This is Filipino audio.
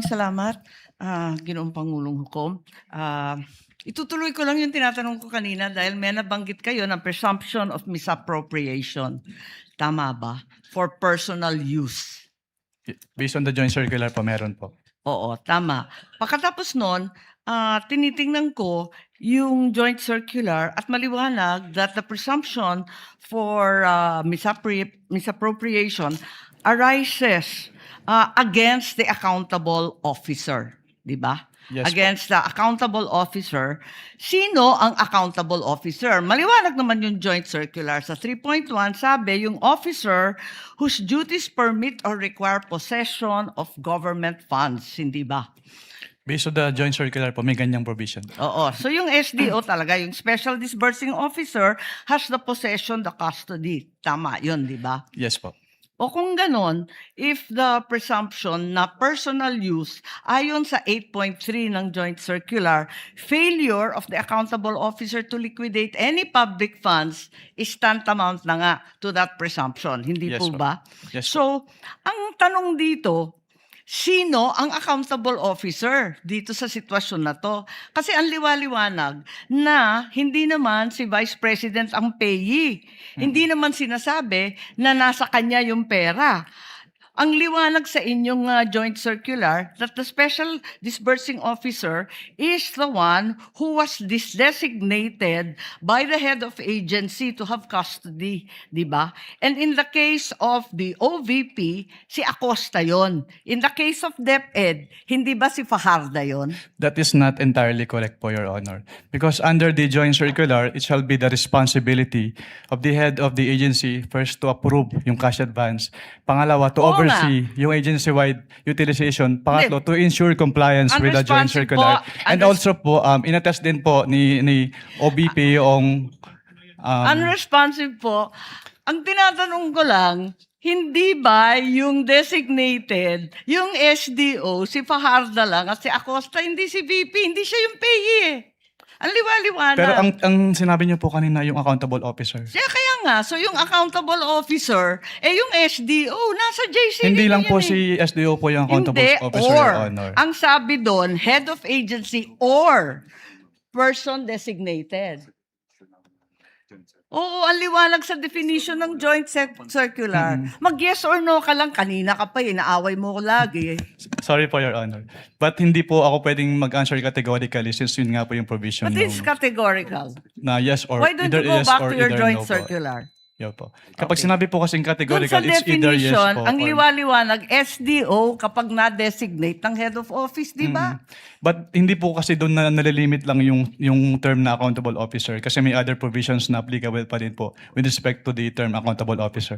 Salamat, Ginoong Pangulong Hukom. Itutuloy ko lang yung tinatanong ko kanina dahil may nabanggit kayo ng presumption of misappropriation. Tama ba? For personal use. Based on the joint circular po, meron po. Oo, tama. Pagkatapos nun, tinitingnan ko yung joint circular at maliwanag that the presumption for misappropriation arises against the accountable officer, di ba? Yes po. Against the accountable officer. Sino ang accountable officer? Maliwanag naman yung joint circular. Sa 3.1, sabi yung officer whose duties permit or require possession of government funds. Hindi ba? Based on the joint circular po, may ganyang provision. Oo. So yung SDO talaga, yung Special Disbursing Officer has the possession, the custody. Tama yun, di ba? Yes po. O kung ganon, if the presumption na personal use ayon sa 8.3 ng Joint Circular, failure of the accountable officer to liquidate any public funds is tantamount na nga to that presumption. Hindi Yes po po. ba? Yes po. So, ang tanong dito, sino ang accountable officer dito sa sitwasyon na to? Kasi ang liwaliwanag na hindi naman si Vice President ang payee. Hindi naman sinasabi na nasa kanya yung pera. Ang liwanag sa inyong joint circular that the Special Disbursing Officer is the one who was designated by the head of agency to have custody, di ba? And in the case of the OVP, si Acosta yon. In the case of DepEd, hindi ba si Fajarda yon? That is not entirely correct po, Your Honor. Because under the joint circular, it shall be the responsibility of the head of the agency first to approve yung cash advance. Pangalawa, to Oo nga. oversee yung agency-wide utilization. Pangatlo, to ensure compliance with the joint Unresponsive circular. po. And also po, inattest din po ni OBP yung Unresponsive po. Ang tinatanong ko lang, hindi ba yung designated, yung SDO, si Fajarda lang at si Acosta, hindi si VP, hindi siya yung payee eh. Ang liwaliwanag. pero ang sinabi niyo po kanina yung accountable officer. Kaya nga, so yung accountable officer, yung SDO, nasa JCD Hindi na lang yan po eh. si SDO po yung accountable Hindi, officer, or, Your Honor. ang sabi doon, head of agency or person designated. Oo, ang liwanag sa definition ng joint circular. Mag-yes or no ka lang, kanina ka pa inaaway mo ko lagi. Sorry po, Your Honor. But hindi po ako pwedeng mag-answer categorically since yun nga po yung provision But it's categorical. na yes or Why don't either you go yes back or to your either joint no po. circular? Yo po. Kapag Okay. sinabi po kasing Doon categorical, sa it's either yes definition, po. ang or- liwaliwanag, SDO kapag na-designate ng head of office, di ba? But hindi po kasi doon na nalilimit lang yung term na accountable officer kasi may other provisions na applicable pa din po with respect to the term accountable officer.